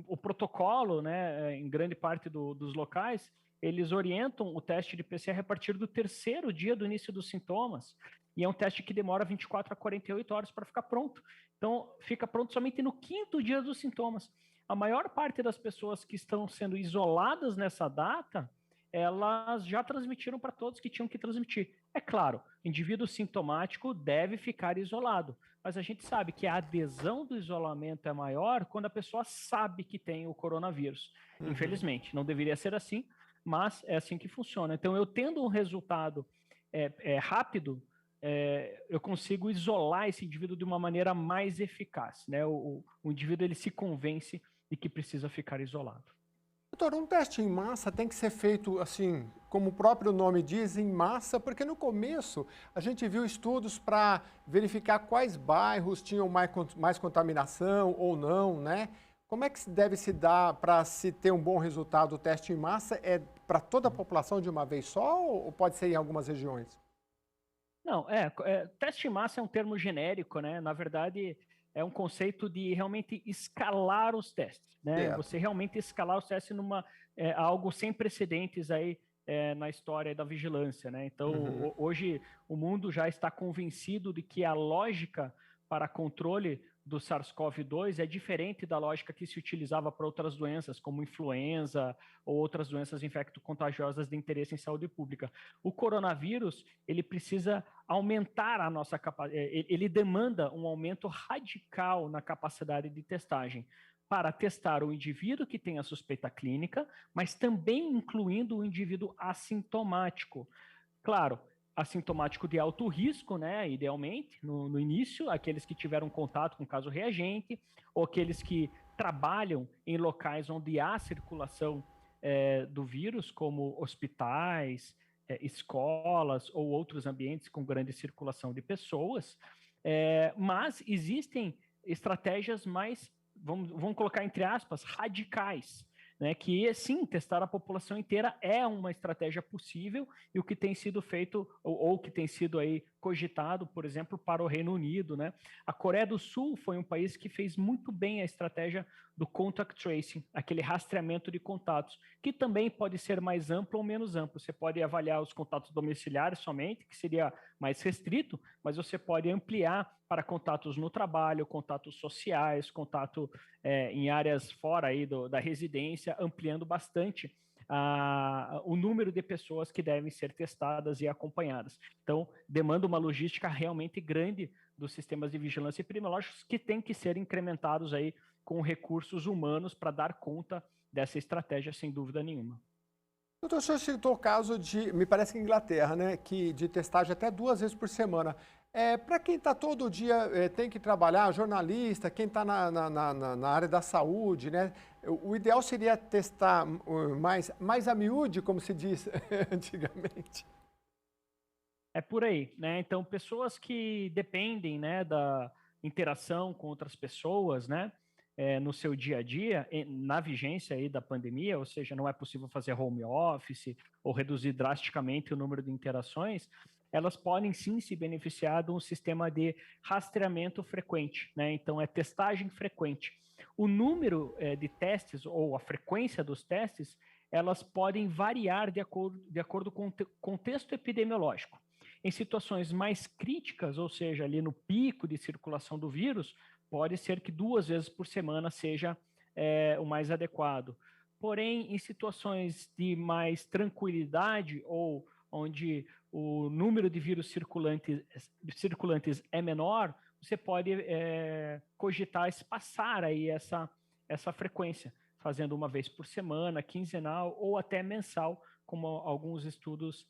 o protocolo, né, em grande parte dos locais, eles orientam o teste de PCR a partir do 3º dia do início dos sintomas, e é um teste que demora 24 a 48 horas para ficar pronto. Então, fica pronto somente no 5º dia dos sintomas. A maior parte das pessoas que estão sendo isoladas nessa data, elas já transmitiram para todos que tinham que transmitir. É claro, o indivíduo sintomático deve ficar isolado, mas a gente sabe que a adesão do isolamento é maior quando a pessoa sabe que tem o coronavírus. Infelizmente, não deveria ser assim, mas é assim que funciona. Então, eu tendo um resultado rápido, eu consigo isolar esse indivíduo de uma maneira mais eficaz, né? O indivíduo ele se convence de que precisa ficar isolado. Doutor, um teste em massa tem que ser feito, assim, como o próprio nome diz, em massa, porque no começo a gente viu estudos para verificar quais bairros tinham mais contaminação ou não, né? Como é que deve se dar para se ter um bom resultado o teste em massa? É para toda a população de uma vez só ou pode ser em algumas regiões? Não, teste em massa é um termo genérico, né? Na verdade, é um conceito de realmente escalar os testes, né? Você realmente escalar os testes numa algo sem precedentes aí na história da vigilância, né? Então, hoje o mundo já está convencido de que a lógica para controle do SARS-CoV-2 é diferente da lógica que se utilizava para outras doenças, como influenza ou outras doenças infecto-contagiosas de interesse em saúde pública. O coronavírus, ele precisa aumentar a nossa capacidade, ele demanda um aumento radical na capacidade de testagem, para testar o indivíduo que tem a suspeita clínica, mas também incluindo o indivíduo assintomático. Claro, assintomático de alto risco, né, idealmente, no início, aqueles que tiveram contato com caso reagente, ou aqueles que trabalham em locais onde há circulação do vírus, como hospitais, escolas ou outros ambientes com grande circulação de pessoas, mas existem estratégias mais, vamos colocar entre aspas, radicais, né, que sim, testar a população inteira é uma estratégia possível e o que tem sido feito ou que tem sido aí cogitado, por exemplo, para o Reino Unido, né? A Coreia do Sul foi um país que fez muito bem a estratégia do contact tracing, aquele rastreamento de contatos, que também pode ser mais amplo ou menos amplo. Você pode avaliar os contatos domiciliares somente, que seria mais restrito, mas você pode ampliar para contatos no trabalho, contatos sociais, contato em áreas fora aí da residência, ampliando bastante o número de pessoas que devem ser testadas e acompanhadas. Então, demanda uma logística realmente grande dos sistemas de vigilância epidemiológicos que tem que ser incrementados aí com recursos humanos para dar conta dessa estratégia, sem dúvida nenhuma. Doutor, o senhor citou o caso de, me parece que Inglaterra, né, que de testagem até 2 vezes por semana. Para quem está todo dia, tem que trabalhar, jornalista, quem está na área da saúde, né, o ideal seria testar mais a miúde, como se diz antigamente. É por aí, né? Então, pessoas que dependem, né, da interação com outras pessoas, né, no seu dia a dia, na vigência aí da pandemia, ou seja, não é possível fazer home office ou reduzir drasticamente o número de interações, elas podem sim se beneficiar de um sistema de rastreamento frequente, né? Então, é testagem frequente. O número de testes ou a frequência dos testes, elas podem variar de acordo com o contexto epidemiológico. Em situações mais críticas, ou seja, ali no pico de circulação do vírus, pode ser que 2 vezes por semana seja o mais adequado. porém, em situações de mais tranquilidade ou onde o número de vírus circulantes é menor, você pode cogitar espaçar aí essa frequência, fazendo uma vez por semana, quinzenal ou até mensal, como alguns estudos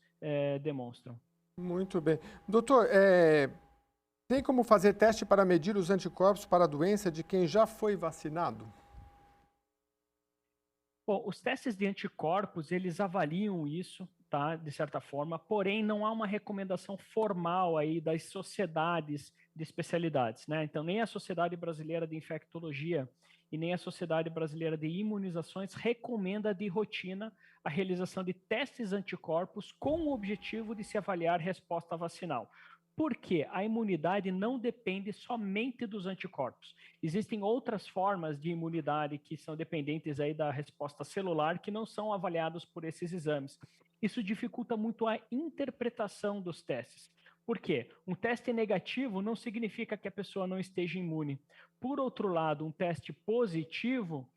demonstram. Muito bem. Doutor, tem como fazer teste para medir os anticorpos para a doença de quem já foi vacinado? Bom, os testes de anticorpos, eles avaliam isso, tá, de certa forma, porém não há uma recomendação formal aí das sociedades de especialidades, né? Então, nem a Sociedade Brasileira de Infectologia e nem a Sociedade Brasileira de Imunizações recomenda de rotina a realização de testes anticorpos com o objetivo de se avaliar resposta vacinal. Porque a imunidade não depende somente dos anticorpos. Existem outras formas de imunidade que são dependentes aí da resposta celular que não são avaliados por esses exames. Isso dificulta muito a interpretação dos testes. Por quê? Um teste negativo não significa que a pessoa não esteja imune. Por outro lado, um teste positivo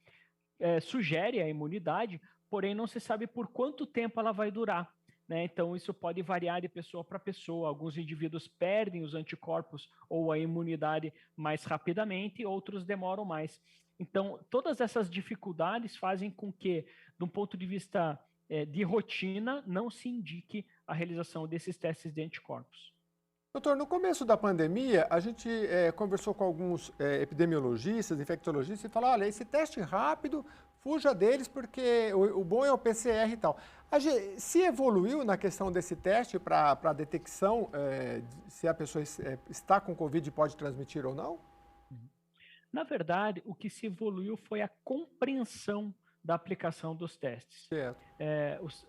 sugere a imunidade, porém não se sabe por quanto tempo ela vai durar. Né? Então, isso pode variar de pessoa para pessoa. Alguns indivíduos perdem os anticorpos ou a imunidade mais rapidamente, outros demoram mais. Então, todas essas dificuldades fazem com que, de um ponto de vista de rotina, não se indique a realização desses testes de anticorpos. Doutor, no começo da pandemia, a gente conversou com alguns epidemiologistas, infectologistas, e falaram, olha, esse teste rápido, fuja deles, porque o bom é o PCR e tal. Se evoluiu na questão desse teste para a detecção se a pessoa está com Covid e pode transmitir ou não? Na verdade, o que se evoluiu foi a compreensão da aplicação dos testes.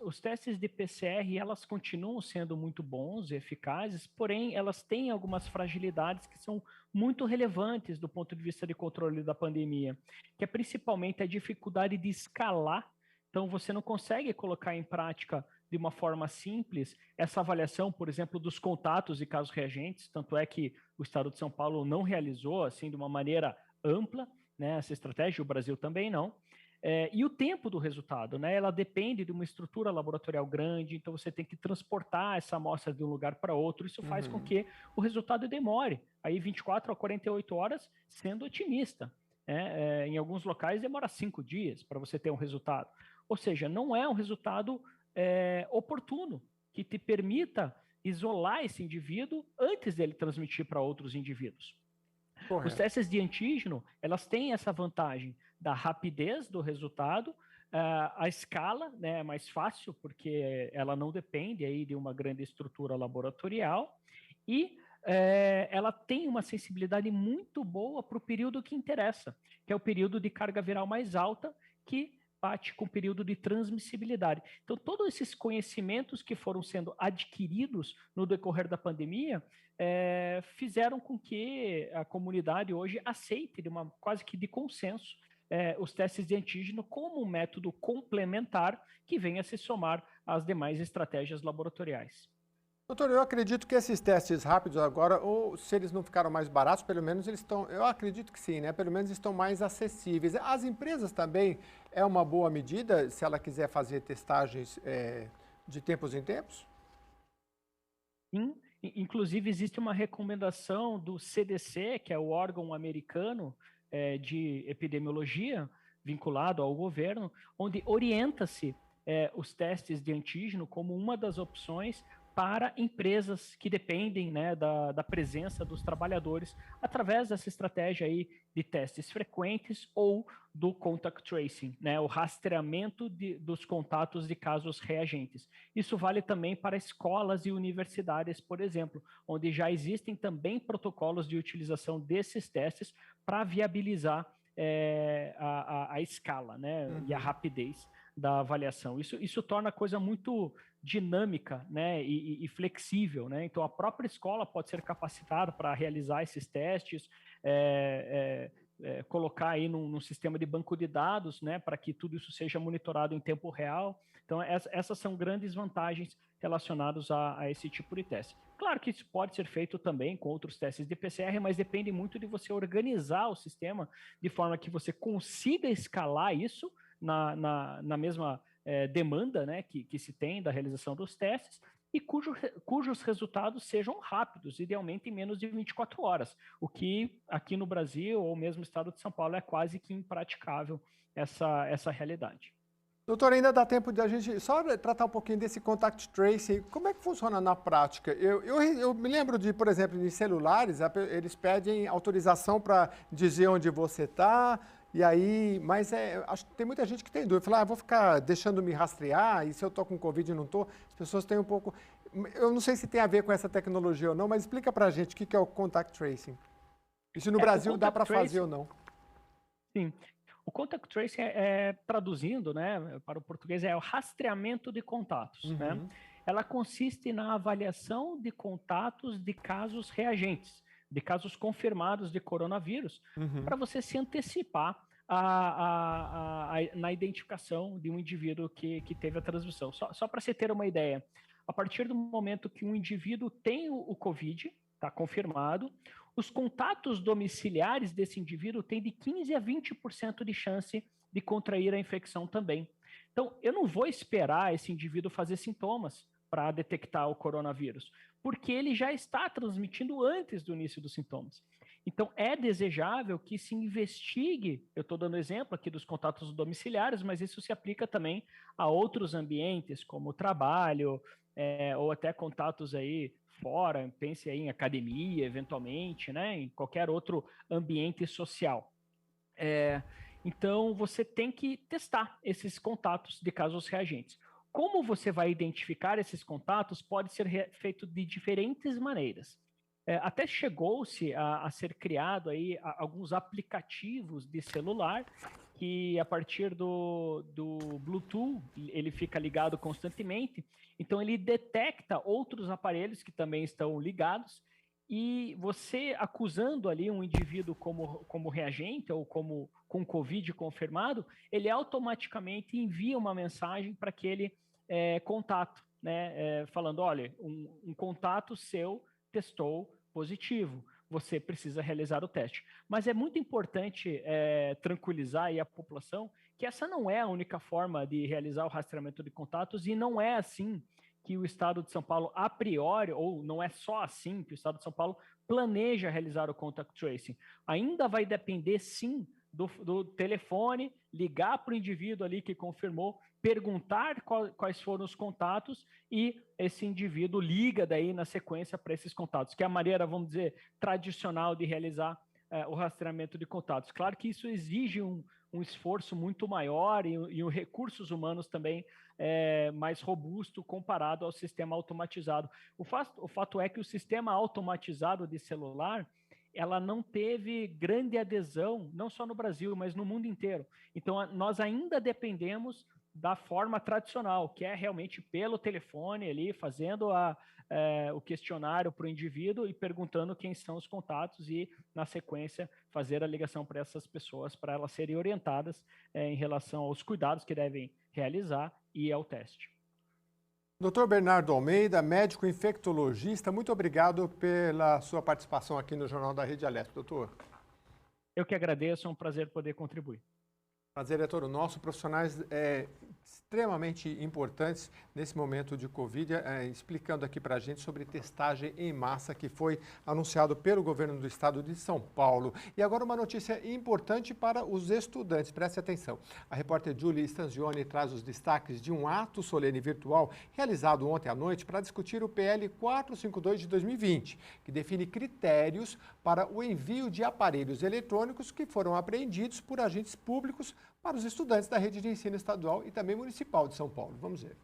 Os testes de PCR, elas continuam sendo muito bons e eficazes, porém elas têm algumas fragilidades que são muito relevantes do ponto de vista de controle da pandemia, que é principalmente a dificuldade de escalar. Então, você não consegue colocar em prática de uma forma simples essa avaliação, por exemplo, dos contatos e casos reagentes, tanto é que o Estado de São Paulo não realizou assim de uma maneira ampla, né, essa estratégia, o Brasil também não. E o tempo do resultado, né? Ela depende de uma estrutura laboratorial grande, então você tem que transportar essa amostra de um lugar para outro, isso faz com que o resultado demore, aí 24 a 48 horas, sendo otimista. Em alguns locais demora 5 dias para você ter um resultado. Ou seja, não é um resultado oportuno, que te permita isolar esse indivíduo antes dele transmitir para outros indivíduos. Correto. Os testes de antígeno, elas têm essa vantagem da rapidez do resultado, a escala, né, é mais fácil, porque ela não depende aí de uma grande estrutura laboratorial, e ela tem uma sensibilidade muito boa para o período que interessa, que é o período de carga viral mais alta, que bate com o período de transmissibilidade. Então, todos esses conhecimentos que foram sendo adquiridos no decorrer da pandemia fizeram com que a comunidade hoje aceite, quase que de consenso, os testes de antígeno como um método complementar que venha se somar às demais estratégias laboratoriais. Doutor, eu acredito que esses testes rápidos agora, ou se eles não ficaram mais baratos, pelo menos eles estão, eu acredito que sim, né? Pelo menos estão mais acessíveis. As empresas também é uma boa medida, se ela quiser fazer testagens de tempos em tempos? Sim, inclusive existe uma recomendação do CDC, que é o órgão americano de epidemiologia, vinculado ao governo, onde orienta-se os testes de antígeno como uma das opções para empresas que dependem, né, da presença dos trabalhadores através dessa estratégia aí de testes frequentes ou do contact tracing, né, o rastreamento dos contatos de casos reagentes. Isso vale também para escolas e universidades, por exemplo, onde já existem também protocolos de utilização desses testes para viabilizar a escala, né, e a rapidez da avaliação. Isso torna a coisa muito dinâmica, né, e flexível, né? Então, a própria escola pode ser capacitada para realizar esses testes, colocar aí num sistema de banco de dados, né, para que tudo isso seja monitorado em tempo real. Então, essas são grandes vantagens relacionadas a esse tipo de teste. Claro que isso pode ser feito também com outros testes de PCR, mas depende muito de você organizar o sistema de forma que você consiga escalar isso, na mesma demanda, né, que se tem da realização dos testes, e cujos resultados sejam rápidos, idealmente em menos de 24 horas, o que aqui no Brasil, ou mesmo no estado de São Paulo, é quase que impraticável essa realidade. Doutor, ainda dá tempo de a gente só tratar um pouquinho desse contact tracing. Como é que funciona na prática? Eu me lembro de, por exemplo, em celulares, eles pedem autorização para dizer onde você está, e aí, mas acho que tem muita gente que tem dúvida. Fala, vou ficar deixando me rastrear, e se eu estou com Covid e não estou? As pessoas têm um pouco... Eu não sei se tem a ver com essa tecnologia ou não, mas explica para a gente o que é o contact tracing. E se no Brasil dá para fazer ou não? Sim. O contact tracing, traduzindo, né, para o português, é o rastreamento de contatos. Né? Ela consiste na avaliação de contatos de casos reagentes, de casos confirmados de coronavírus, para você se antecipar na identificação de um indivíduo que teve a transmissão. Só para você ter uma ideia, a partir do momento que um indivíduo tem o Covid, está confirmado, os contatos domiciliares desse indivíduo têm de 15% a 20% de chance de contrair a infecção também. Então, eu não vou esperar esse indivíduo fazer sintomas para detectar o coronavírus, porque ele já está transmitindo antes do início dos sintomas. Então, é desejável que se investigue, eu estou dando exemplo aqui dos contatos domiciliares, mas isso se aplica também a outros ambientes, como o trabalho, ou até contatos aí fora, pense aí em academia, eventualmente, né, em qualquer outro ambiente social. Então, você tem que testar esses contatos de casos reagentes. Como você vai identificar esses contatos pode ser feito de diferentes maneiras. Até chegou-se a ser criado aí alguns aplicativos de celular que, a partir do Bluetooth, ele fica ligado constantemente, então ele detecta outros aparelhos que também estão ligados, e você acusando ali um indivíduo como reagente ou com Covid confirmado, ele automaticamente envia uma mensagem para aquele contato, né, falando, olha, um contato seu testou positivo, você precisa realizar o teste. Mas é muito importante tranquilizar aí a população que essa não é a única forma de realizar o rastreamento de contatos, e não é assim que o Estado de São Paulo, a priori, ou não é só assim que o Estado de São Paulo planeja realizar o contact tracing. Ainda vai depender, sim, do telefone, ligar para o indivíduo ali que confirmou, perguntar quais foram os contatos, e esse indivíduo liga daí na sequência para esses contatos, que é a maneira, vamos dizer, tradicional de realizar o rastreamento de contatos. Claro que isso exige um esforço muito maior e recursos humanos também mais robusto comparado ao sistema automatizado. O fato é que o sistema automatizado de celular, ela não teve grande adesão, não só no Brasil, mas no mundo inteiro. Então, nós ainda dependemos da forma tradicional, que é realmente pelo telefone ali, fazendo o questionário para o indivíduo e perguntando quem são os contatos, e, na sequência, fazer a ligação para essas pessoas, para elas serem orientadas em relação aos cuidados que devem realizar e ao teste. Dr. Bernardo Almeida, médico infectologista, muito obrigado pela sua participação aqui no Jornal da Rede Alesp, doutor. Eu que agradeço, é um prazer poder contribuir. Prazer é todo nosso, profissionais extremamente importantes nesse momento de Covid, explicando aqui para a gente sobre testagem em massa que foi anunciado pelo governo do estado de São Paulo. E agora uma notícia importante para os estudantes, preste atenção. A repórter Julie Stanzioni traz os destaques de um ato solene virtual realizado ontem à noite para discutir o PL 452 de 2020, que define critérios para o envio de aparelhos eletrônicos que foram apreendidos por agentes públicos para os estudantes da rede de ensino estadual e também municipal de São Paulo. Vamos ver.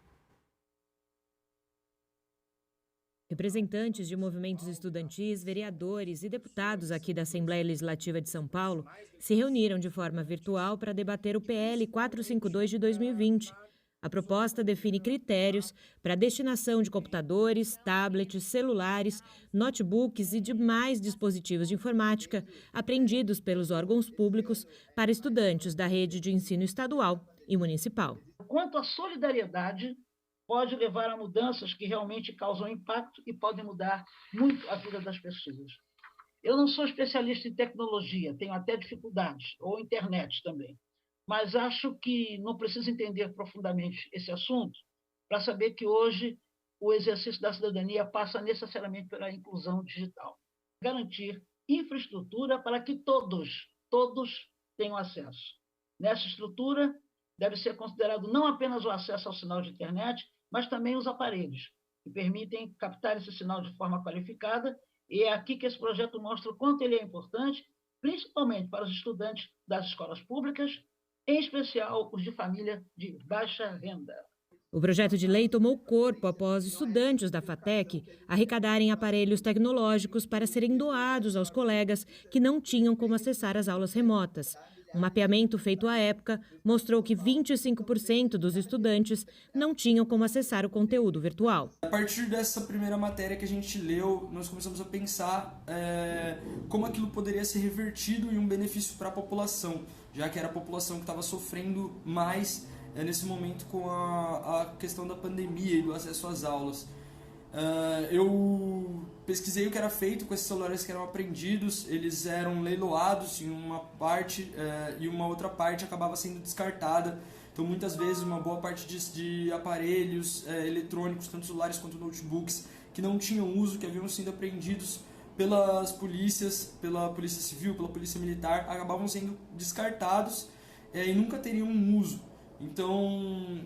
Representantes de movimentos estudantis, vereadores e deputados aqui da Assembleia Legislativa de São Paulo se reuniram de forma virtual para debater o PL 452 de 2020. A proposta define critérios para a destinação de computadores, tablets, celulares, notebooks e demais dispositivos de informática apreendidos pelos órgãos públicos para estudantes da rede de ensino estadual e municipal. Quanto à solidariedade, pode levar a mudanças que realmente causam impacto e podem mudar muito a vida das pessoas. Eu não sou especialista em tecnologia, tenho até dificuldades, ou internet também. mas acho que não preciso entender profundamente esse assunto para saber que hoje o exercício da cidadania passa necessariamente pela inclusão digital. Garantir infraestrutura para que todos tenham acesso. Nessa estrutura, deve ser considerado não apenas o acesso ao sinal de internet, mas também os aparelhos, que permitem captar esse sinal de forma qualificada, e é aqui que esse projeto mostra o quanto ele é importante, principalmente para os estudantes das escolas públicas, em especial os de família de baixa renda. O projeto de lei tomou corpo após estudantes da FATEC arrecadarem aparelhos tecnológicos para serem doados aos colegas que não tinham como acessar as aulas remotas. Um mapeamento feito à época mostrou que 25% dos estudantes não tinham como acessar o conteúdo virtual. A partir dessa primeira matéria que a gente leu, nós começamos a pensar como aquilo poderia ser revertido em um benefício para a população, já que era a população que estava sofrendo mais nesse momento com a questão da pandemia e do acesso às aulas. Eu pesquisei o que era feito com esses celulares que eram apreendidos. Eles eram leiloados em uma parte e uma outra parte acabava sendo descartada. Então muitas vezes uma boa parte de aparelhos eletrônicos, tanto celulares quanto notebooks, que não tinham uso, que haviam sido apreendidos pelas polícias, pela Polícia Civil, pela Polícia Militar, acabavam sendo descartados e nunca teriam um uso. Então,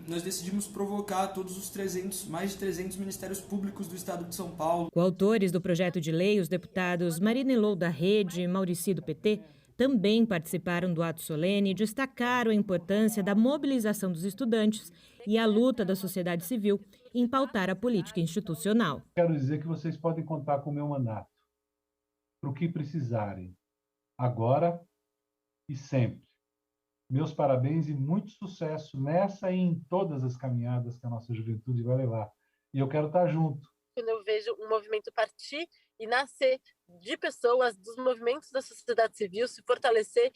nós decidimos provocar todos os mais de 300 ministérios públicos do estado de São Paulo. Coautores do projeto de lei, os deputados Marinelou da Rede e Maurici do PT, também participaram do ato solene e destacaram a importância da mobilização dos estudantes e a luta da sociedade civil em pautar a política institucional. Quero dizer que vocês podem contar com o meu mandato, para o que precisarem, agora e sempre. Meus parabéns e muito sucesso nessa e em todas as caminhadas que a nossa juventude vai levar. E eu quero estar junto. Quando eu vejo um movimento partir e nascer de pessoas, dos movimentos da sociedade civil, se fortalecer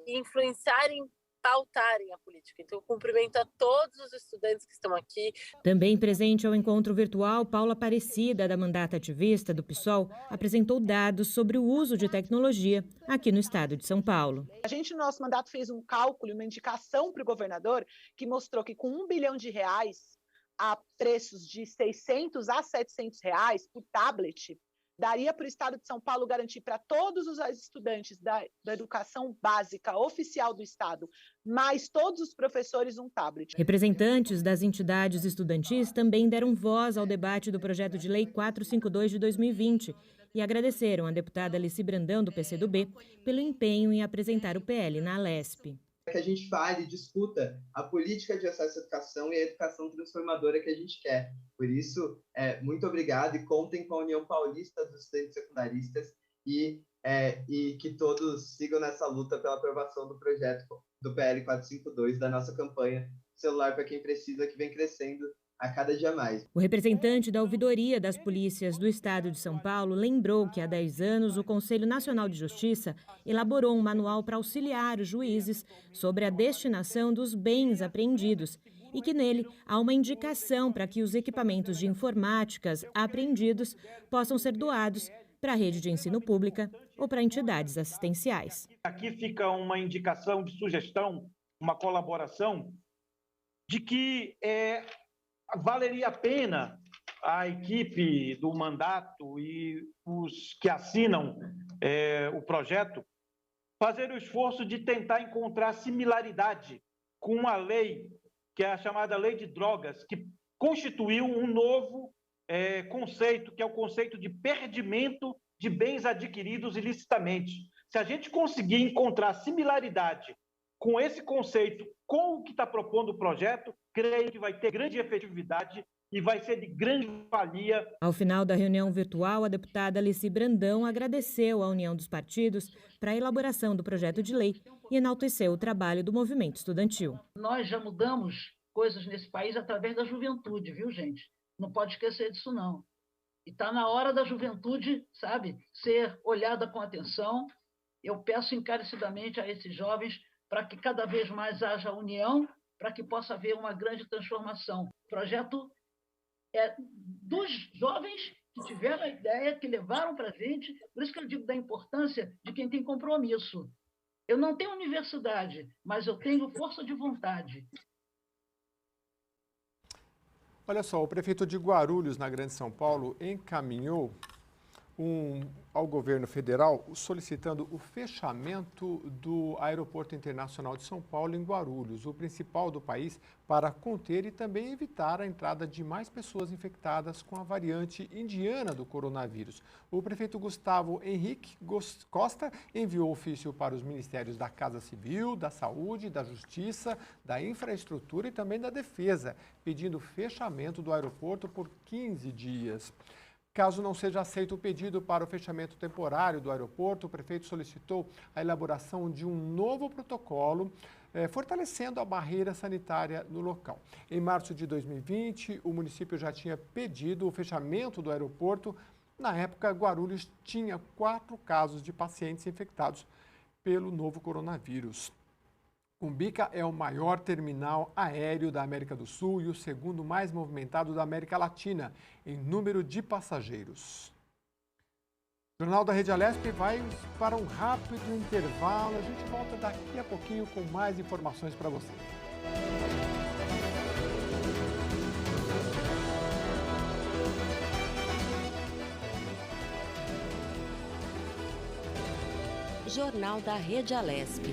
e influenciarem, pautarem a política. Então, eu cumprimento a todos os estudantes que estão aqui. Também presente ao encontro virtual, Paula Aparecida, da Mandata Ativista do PSOL, apresentou dados sobre o uso de tecnologia aqui no estado de São Paulo. A gente, no nosso mandato, fez um cálculo, uma indicação para o governador, que mostrou que com R$1 bilhão a preços de R$600 a R$700 por tablet, daria para o estado de São Paulo garantir para todos os estudantes da educação básica oficial do estado, mais todos os professores, um tablet. Representantes das entidades estudantis também deram voz ao debate do projeto de lei 452 de 2020 e agradeceram a deputada Alice Brandão, do PCdoB, pelo empenho em apresentar o PL na Alesp. Que a gente fale e discuta a política de acesso à educação e a educação transformadora que a gente quer. Por isso, muito obrigado e contem com a União Paulista dos Estudantes Secundaristas e que todos sigam nessa luta pela aprovação do projeto do PL 452, da nossa campanha Celular para Quem Precisa, que vem crescendo a cada dia mais. O representante da Ouvidoria das Polícias do Estado de São Paulo lembrou que há 10 anos o Conselho Nacional de Justiça elaborou um manual para auxiliar os juízes sobre a destinação dos bens apreendidos e que nele há uma indicação para que os equipamentos de informáticas apreendidos possam ser doados para a rede de ensino pública ou para entidades assistenciais. Aqui fica uma indicação de sugestão, uma colaboração de que valeria a pena a equipe do mandato e os que assinam o projeto fazer o esforço de tentar encontrar similaridade com uma lei, que é a chamada Lei de Drogas, que constituiu um novo conceito, que é o conceito de perdimento de bens adquiridos ilicitamente. Se a gente conseguir encontrar similaridade com esse conceito, com o que está propondo o projeto, creio que vai ter grande efetividade e vai ser de grande valia. Ao final da reunião virtual, a deputada Alice Brandão agradeceu à união dos partidos para a elaboração do projeto de lei e enalteceu o trabalho do movimento estudantil. Nós já mudamos coisas nesse país através da juventude, viu, gente? Não pode esquecer disso, não. E está na hora da juventude, sabe, ser olhada com atenção. Eu peço encarecidamente a esses jovens para que cada vez mais haja união, para que possa haver uma grande transformação. O projeto é dos jovens que tiveram a ideia, que levaram para a gente, por isso que eu digo da importância de quem tem compromisso. Eu não tenho universidade, mas eu tenho força de vontade. Olha só, o prefeito de Guarulhos, na Grande São Paulo, encaminhou ao governo federal solicitando o fechamento do Aeroporto Internacional de São Paulo em Guarulhos, o principal do país, para conter e também evitar a entrada de mais pessoas infectadas com a variante indiana do coronavírus. O prefeito Gustavo Henrique Costa enviou ofício para os ministérios da Casa Civil, da Saúde, da Justiça, da Infraestrutura e também da Defesa, pedindo o fechamento do aeroporto por 15 dias. Caso não seja aceito o pedido para o fechamento temporário do aeroporto, o prefeito solicitou a elaboração de um novo protocolo, fortalecendo a barreira sanitária no local. Em março de 2020, o município já tinha pedido o fechamento do aeroporto. Na época, Guarulhos tinha 4 casos de pacientes infectados pelo novo coronavírus. Cumbica é o maior terminal aéreo da América do Sul e o segundo mais movimentado da América Latina em número de passageiros. O Jornal da Rede Alesp vai para um rápido intervalo. A gente volta daqui a pouquinho com mais informações para você. Jornal da Rede Alesp.